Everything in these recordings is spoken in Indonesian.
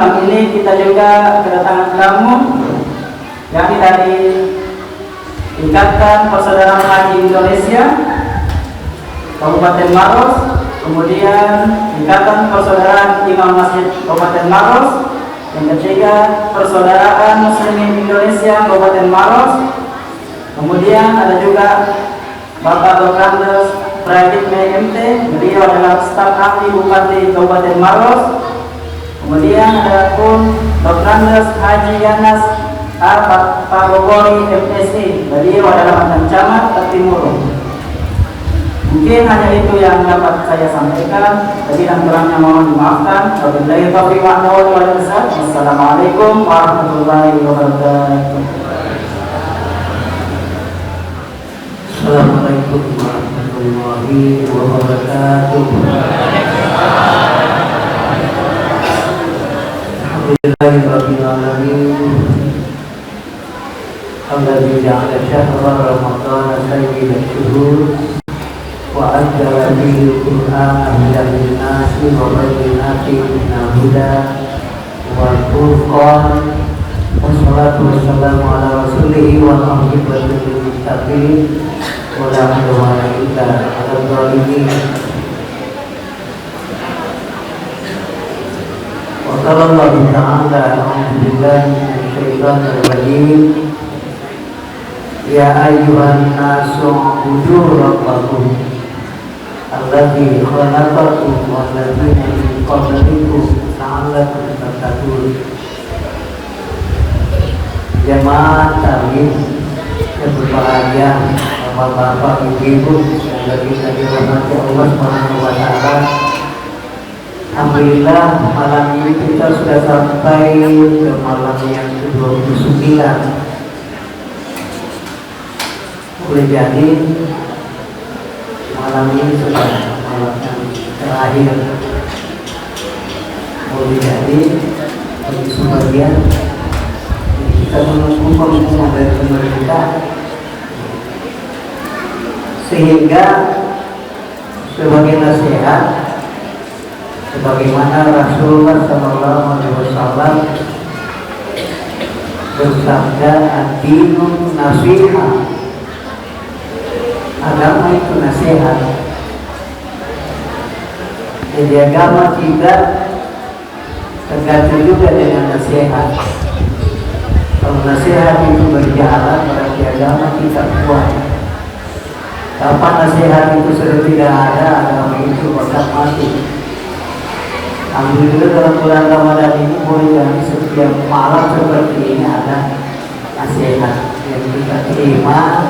malam ini kita juga kedatangan tamu yakni dari Ikatan Persaudaraan Haji Indonesia Kabupaten Maros, kemudian Ikatan Persaudaraan Imam Masjid Kabupaten Maros, yang ketiga Persaudaraan Muslimin Indonesia Kabupaten Maros, kemudian ada juga Bapak Dokter Pradik MT, beliau adalah staf ahli Bupati Kabupaten Maros. Kemudian ada pun Dr. Haji Yanas Pabogori MSI, beliau adalah mantan camat Timur. Mungkin hanya itu yang dapat saya sampaikan. Jadi yang kurangnya mohon dimaafkan. Wabillahi taufiq wal hidayah. Wassalamualaikum warahmatullahi wabarakatuh. Assalamualaikum warahmatullahi wabarakatuh. Alhamdulillahirabbil alamin. Alladzi ja'ala syahra ramadhana sayyidan syuhur wa anzala fihi al-Qur'ana hudan lin-nasi wa bayyinatin minal huda wal furqan. Wassalatu wassalamu ala rasulihi wa alihi lil muttaqin wa la udwana illa 'alal zalimin. Wa sallallahu ta'ala a'udzu billahi minasy syaithanir rajim. Ya ayyuhan nasu ubudu rabbakum alladzi khalaqakum wal ladzina min qablikum la'allakum tattaqun. Jemaah taklim yang berbahagia, bapak-bapak, ibu-ibu yang kita dirahmati Allah Subhanahu wa taala. Alhamdulillah malam ini kita sudah sampai ke malam yang ke-29. Boleh jadi malam ini sudah malam yang terakhir. Boleh jadi bagi sebagian kita menunggu pengumuman dari pemerintah sehingga sebagai nasihat sebagaimana Rasulullah SAW bersabda, ad-dinu nasihat, agama itu nasihat. Jadi agama kita tergantung juga dengan nasihat. Kalau nasihat itu berjalan, berarti agama kita kuat. Kapan nasihat itu sudah tidak ada, agama itu bakal mati. Alhamdulillah dalam bulan Ramadan ini boleh jadi setiap malam seperti ini ada nasihat yang kita terima,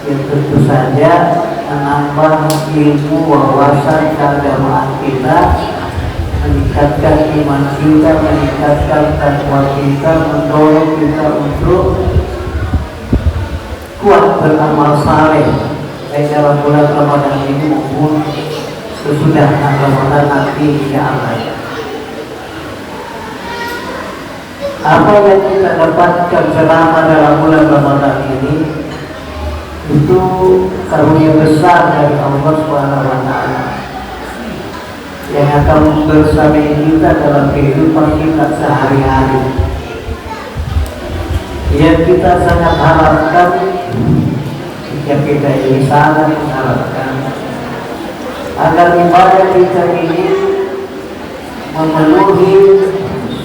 yang tentu saja menambah ilmu wawasan keagamaan kita, meningkatkan iman kita, meningkatkan takwa kita, mendorong kita untuk kuat beramal saleh baik dalam bulan Ramadan ini maupun sesudah Ramadan nanti insyaallah. Apa yang kita dapatkan selama dalam bulan Ramadan ini itu karunia besar dari Allah Subhanahu wa taala yang akan bersama kita dalam kehidupan kita sehari-hari. Yang kita sangat harapkan, jika kita ini sangat mengharapkan agar ibadah kita ini memenuhi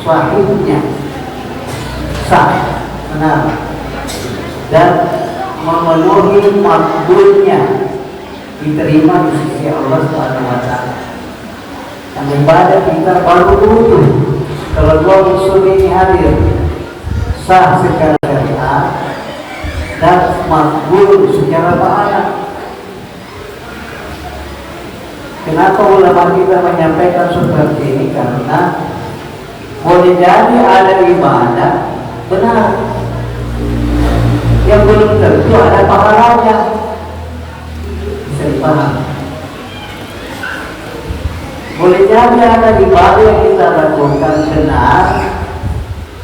sahihnya, sah, benar, dan memenuhi makbulnya, diterima di sisi Allah Subhanahu wa taala. Yang ibadah kita baru utuh kalau dua unsur ini hadir, sah secara syariat dan makbul secara pahala. Kenapa ulama kita menyampaikan seperti ini? Karena boleh jadi ada ibadah benar yang belum tentu ada pahalanya. Bisa dipaham? Boleh jadi ada ibadah yang kita lakukan benar,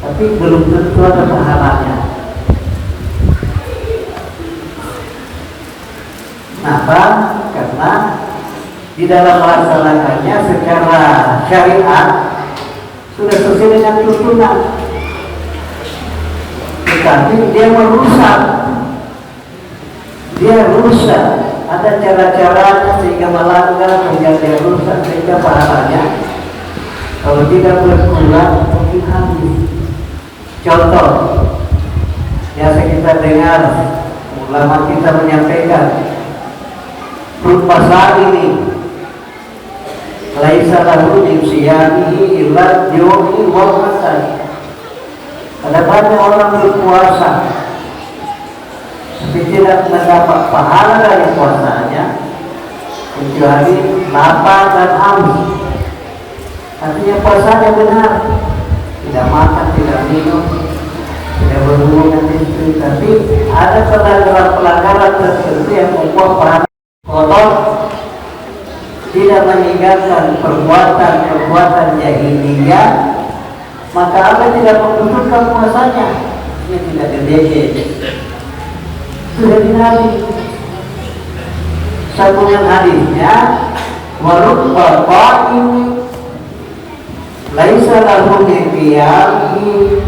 tapi belum tentu ada pahalanya. Kenapa? Karena di dalam melaksanakannya secara syariat sudah sesuai dengan tuntunan, tetapi dia merusak, ada cara-caranya sehingga melanggar, sehingga dia rusak, sehingga pahalanya kalau tidak berkurang mungkin habis. Contoh, biasa kita dengar ulama kita menyampaikan puasa ini laisa lahu min siyamihi illa yawmi wal masai. Ada banyak orang berpuasa tapi tidak mendapat pahala dari puasanya kecuali lapar dan haus. Artinya puasanya benar, tidak makan, tidak minum, tidak berhubungan istri, tapi ada pelanggaran tertentu yang membuat pahala kotor, tidak meninggalkan perbuatan jahiliyah, maka Allah tidak membutuhkan puasanya. Ini tidak gede, sudah dinali. Sambungan hadisnya, warubba qa'im laisa lahu min qiyamihi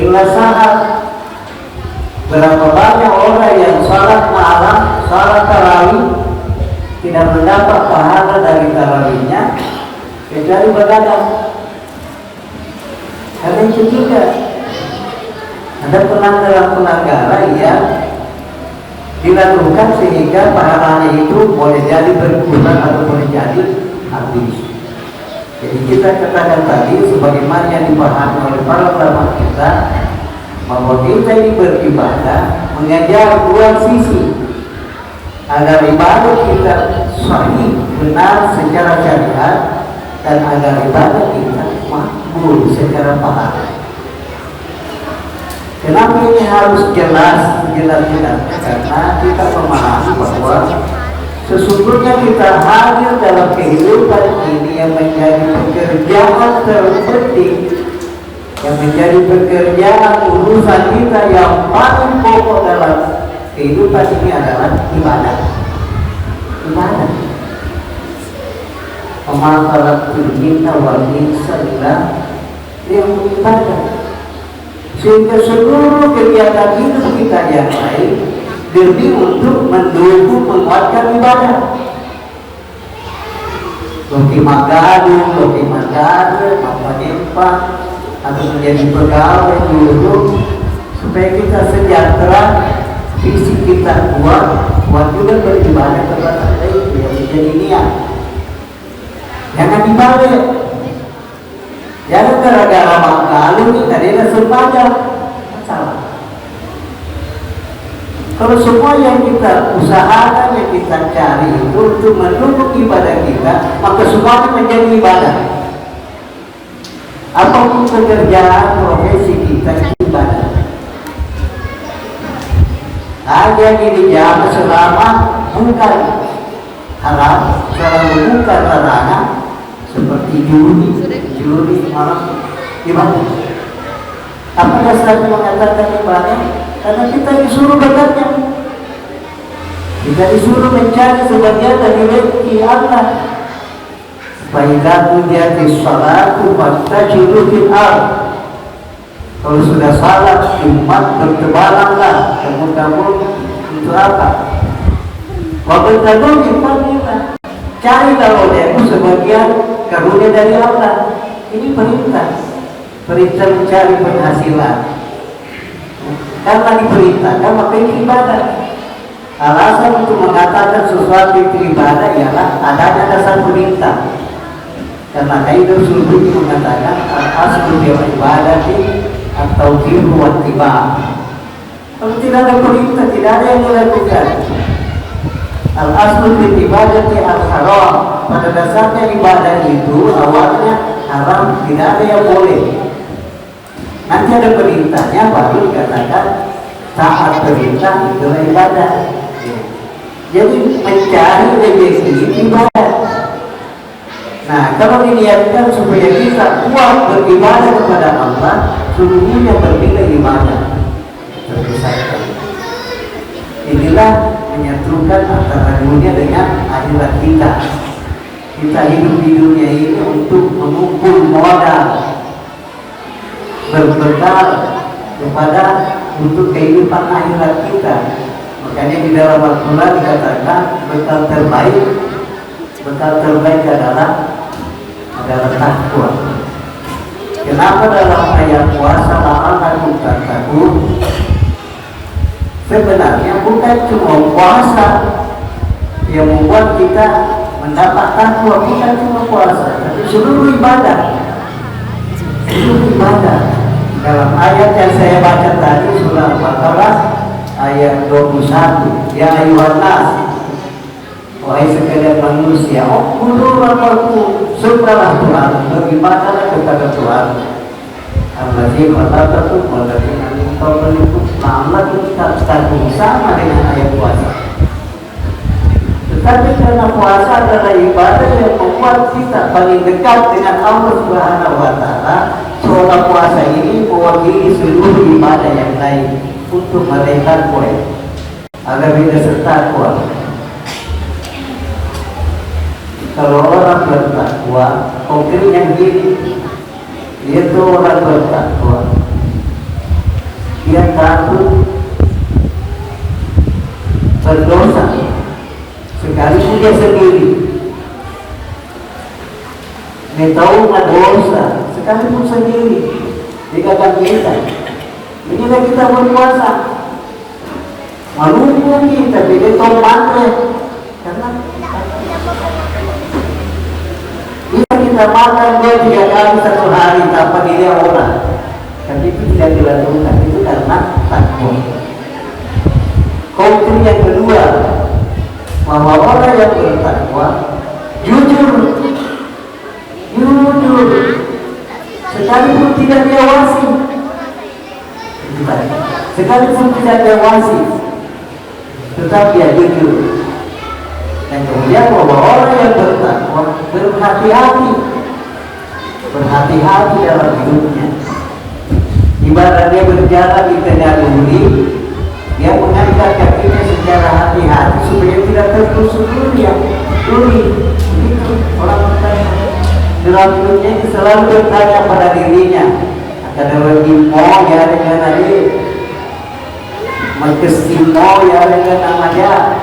illa sahat. Berapa banyak orang yang salat malam, salat tarawih tidak mendapat pahala dari tarawihnya kecuali begadang. Karena itu juga ada pelanggaran yang dilakukan sehingga pahalanya itu boleh jadi berkurang atau boleh jadi habis. Jadi kita katakan tadi sebagaimana yang dipahami oleh para ulama kita, bahwa kita ini beribadah mengajar dua sisi agar ibadah kita sahih, benar secara syariat, dan agar ibadah kita makbul secara pahala. Kenapa ini harus jelas? Karena kita memahami bahwa sesungguhnya kita hadir dalam kehidupan ini yang menjadi pekerjaan terpenting, yang menjadi pekerjaan urusan kita yang paling pokok dalam kehidupan ini adalah ibadah. Pemasaran kita wanita adalah yang ibadah, sehingga seluruh kegiatan hidup kita yang lain demi untuk mendukung menguatkan ibadah. Loki magadu, menyimpan atau menjadi pegawai dulu supaya kita sejahtera, fisik kita kuat juga beribadah kepada Allah yang menjadi niat. Jangan dibalik. Jangan gara-gara magadu kita tidak sempadan. Salah. Kalau semua yang kita usahakan, yang kita cari itu untuk mendukung ibadah kita, maka semuanya menjadi ibadah. Apapun pekerjaan, profesi kita, ibadah. Ada yang dijaga selama bukan haram, selama bukan larangan, seperti judi malam ibadah. Apa dasarnya mengatakan ibadah? Karena kita disuruh bekerja, kita disuruh mencari sebagian dari rezeki Allah. Faidah tujuati salatu fastajidu fil ard. Kalau sudah salat, umat bertebaranlah, kamu untuk apa? Waktu kamu dipanggillah, cari kalau dia itu sebagian karunia dari Allah. Ini perintah mencari penghasilan. Karena diperintahkan maka ini ibadah. Alasan untuk mengatakan sesuatu itu ibadah ialah adanya dasar perintah. Karena kaidah sulbi mengatakan al-aslu bil ibadati at-tauqir wa ittiba'. Kalau tidak ada perintah, tidak ada yang dilakukan. Al-aslu bil ibadati al-haram. Pada dasarnya ibadah itu awalnya haram, tidak ada yang boleh. Nanti ada perintahnya baru dikatakan taat perintah itulah ibadah. Jadi mencari rezeki ibadah. Nah, kalau diniatkan supaya kita kuat beribadah kepada Allah, sungguhnya berbeda ibadah. Terpisahkan. Inilah menyatukan antara dunia dengan akhirat kita. Kita hidup di dunia ini untuk mengumpul modal, berbekal kepada untuk kehidupan akhirat kita. Makanya di dalam Al-Quran dikatakan bekal terbaik adalah takwa. Kenapa dalam ayat puasa la'allakum tattaqun? Sebenarnya bukan cuma puasa yang membuat kita mendapat takwa, bukan cuma puasa, tapi seluruh ibadah. Dalam ayat yang saya baca tadi surah Al-Baqarah ayat 21, ya ayuhan nas, wahai sekalian manusia, uqulu rabbakum, sembahlah Tuhan, beribadah kepada Tuhan. Allazi khalaqakum walladzina min qablikum la'allakum tattaqun, sama dengan ayat puasa. Tetapi karena puasa adalah ibadah yang membuat kita paling dekat dengan Allah Subhanahu wa Ta'ala, seolah puasa ini mewakili seluruh ibadah yang lain untuk meraih takwa agar kita bertakwa. Kalau orang bertakwa, konkretnya begini, dia itu orang bertakwa, dia takut berdosa sekalipun dia sendiri. Dia tahu berdosa sekalipun sendiri, dikatakan kita. Inilah kita berpuasa, menunggu kita, dia tahu matre, karena kita makan 2-3 kali satu hari tanpa dilihat orang, tapi itu tidak dilakukan, itu karena takwa. Konkret yang kedua, bahwa orang yang bertakwa jujur, sekalipun tidak diawasi, tetap dia jujur. Dan kemudian bahwa orang yang bertakwa berhati-hati dalam hidupnya. Ibarat dia berjalan di tengah duri, dia mengangkat kakinya secara hati-hati supaya tidak tertusuk duri. Begitu orang bertanya. Dalam hidupnya selalu bertanya pada dirinya, akan ada mau ya dengan hari, mau ya dengan namanya.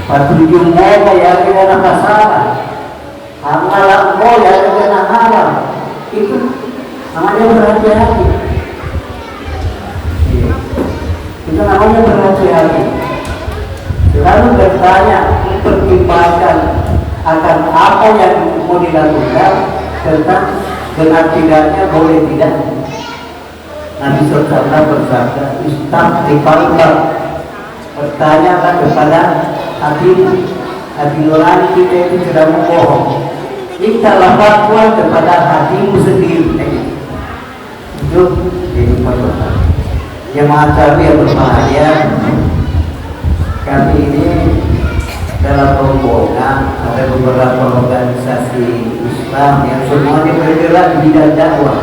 Patuju mo ya dengan masalah, amalan mo ya dengan haram. Itu namanya berhati-hati. Itu namanya berhati-hati. Selalu bertanya, mempertimbangkan akan apa yang mau dilakukan, tentang benar tidaknya, boleh tidak. Nabi SAW bersabda, "Istighfar, bertanyakan kepada hati nurani kita itu sudah membohong. Mintalah fatwa kepada hatimu sendiri." Itu kehidupan Tuhan. Jemaah kami yang berbahagia, kami ini dalam rombongan ada beberapa organisasi Islam yang semuanya bergerak di bidang dakwah.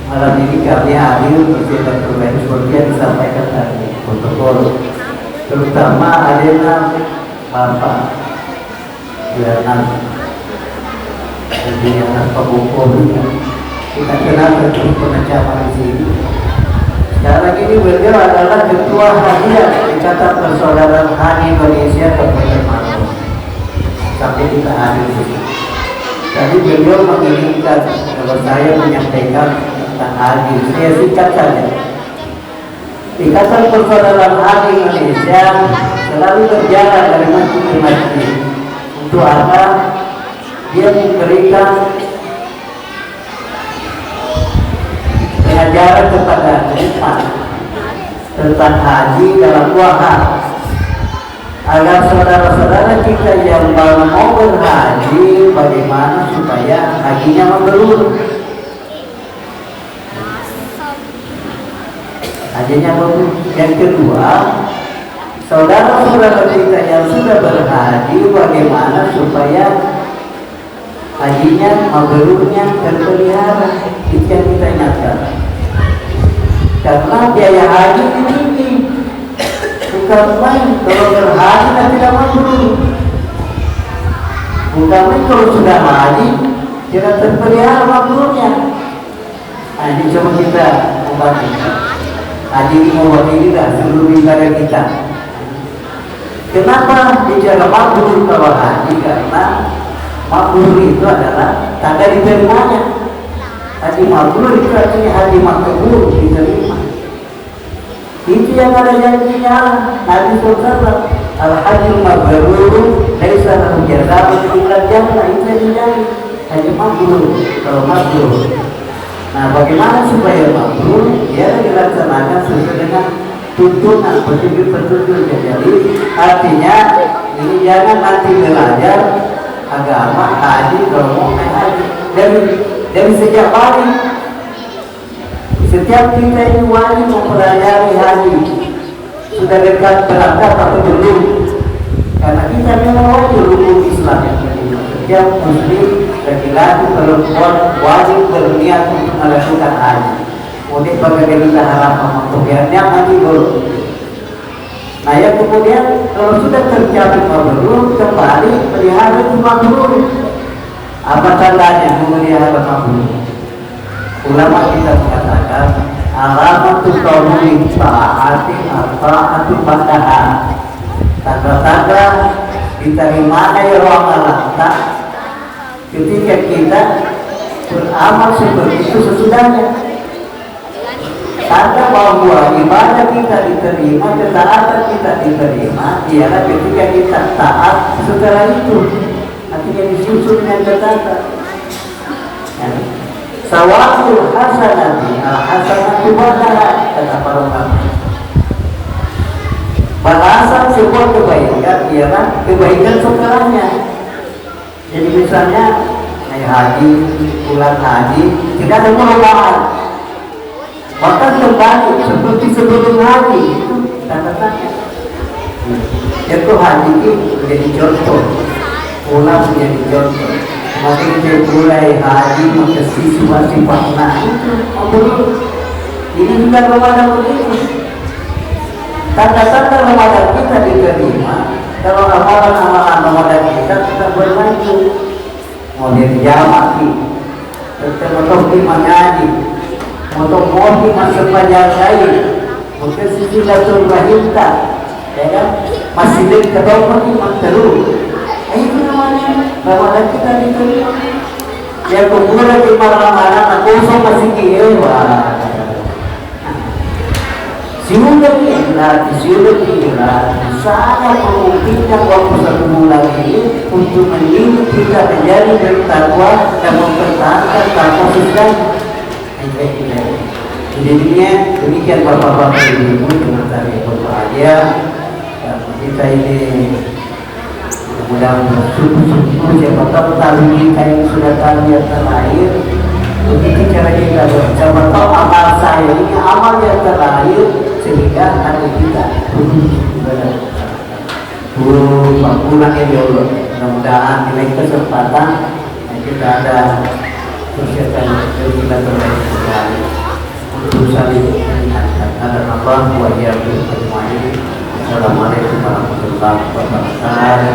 Malam ini kami hadir bersama teman seperti yang disampaikan tadi protokol, terutama adanya Bapak Dianan Pak Bukori, kita kenal betul pengacara di sini. Sekarang ini beliau adalah Ketua Hadiah Ikatan Persaudaraan Hadi Indonesia Kabupaten Maros. Sampai kita hadir di sini. Tadi beliau menginginkan kalau saya menyampaikan tentang Hadi, saya singkat saja. Ikatan Persaudaraan Hadi Indonesia selalu berjalan dari masjid ke masjid. Untuk apa? Dia memberikan pengajaran kepada umat tentang haji dalam 2 hal, agar saudara-saudara kita yang mau berhaji bagaimana supaya hajinya mabrur. Hajinya mabrur. Yang kedua, saudara-saudara kita yang sudah berhaji bagaimana supaya hajinya mabrurnya terpelihara. Itu yang kita ingatkan. Karena biaya haji ini tinggi, bukan main. Kalau berhaji dan tidak mabrur, bukan main. Kalau sudah haji tidak terpelihara mabrurnya. Nah, ini coba kita obati. Adik mewakili kita seluruh ibadah kita. Kenapa bicara makbul kalau haji? Karena makbul itu adalah tanda diterimanya. Haji makbul itu artinya haji makbul, diterima. Itu yang ada janjinya Nabi SAW. Al-hajjul mabrur laisa lahu jazaa'un illa jannah. Itu yang dijanji haji makbul. Kalau makbul, nah bagaimana supaya makbul? Ya dilaksanakan sesuai dengan tuntunan petunjuk-petunjuknya. Jadi artinya ini jangan nanti belajar agama haji kalau mau naik haji dari sejak pagi. Setiap kita ini wajib mempelajari haji. Sudah dekat berangkat atau belum? Karena kita memang wajib rukun Islam. Setiap muslim laki-laki perempuan wajib berniat untuk melakukan haji. Kemudian bagaimana kita harapan kemudiannya mati dulu. Nah ya kemudian kalau sudah tercapai mabrur, kembali pelihara itu mabrur. Apa tandanya memelihara mabrur? Ulama kita mengatakan alamatul qabuli ta'ati ata'atu ba'daha. Tanda-tanda diterimanya amalan ketika kita beramal seperti itu sesudahnya. Tanda bahwa ibadah kita diterima, ketaatan kita diterima ialah ketika kita taat setelah itu. Artinya disusun dengan tanda. Sawa'ul hasanati al-hasanatu ba'daha, kata para ulama. Balasan sebuah kebaikan ialah kebaikan setelahnya. Jadi misalnya naik haji, pulang haji, tidak ada perubahan, bahkan kembali seperti sebelum haji. Itu tanda-tanda. Itu haji itu menjadi contoh, pulang menjadi contoh. Makin dia mulai haji maka sifat-sifat itu ini juga Ramadan begitu. Tanda-tanda Ramadan kita diterima kalau amalan-amalan Ramadan kita bermaju. Mau dia jamak, tetap di mengaji, untuk mau masuk pelajaran lain, mungkin silaturahim kita, ya kan? Masih dekat ketemu di terus. Itu namanya Ramadan kita diterima. Ya kumpulkan di Ramadan, aku masih kira. Sudah kira, sangat memungkinkan waktu 1 bulan ini untuk mendidik kita menjadi bertakwa dan mempertahankan takwa Islam. Jadinya demikian bapak-bapak ibu dengan tadi berbahagia dan kita ini mudah bersyukur siapa tahu tadi kita yang sudah tarbiyah terlahir. Begitu cara kita siapa tahu amal saya ini amal yang terlahir sehingga hati kita pulang ya Allah. Mudah-mudahan di lain kesempatan kita ada persiapan kita terbaik sekali untuk saling mengingatkan ada Allah wajib semuanya. Assalamualaikum warahmatullahi wabarakatuh.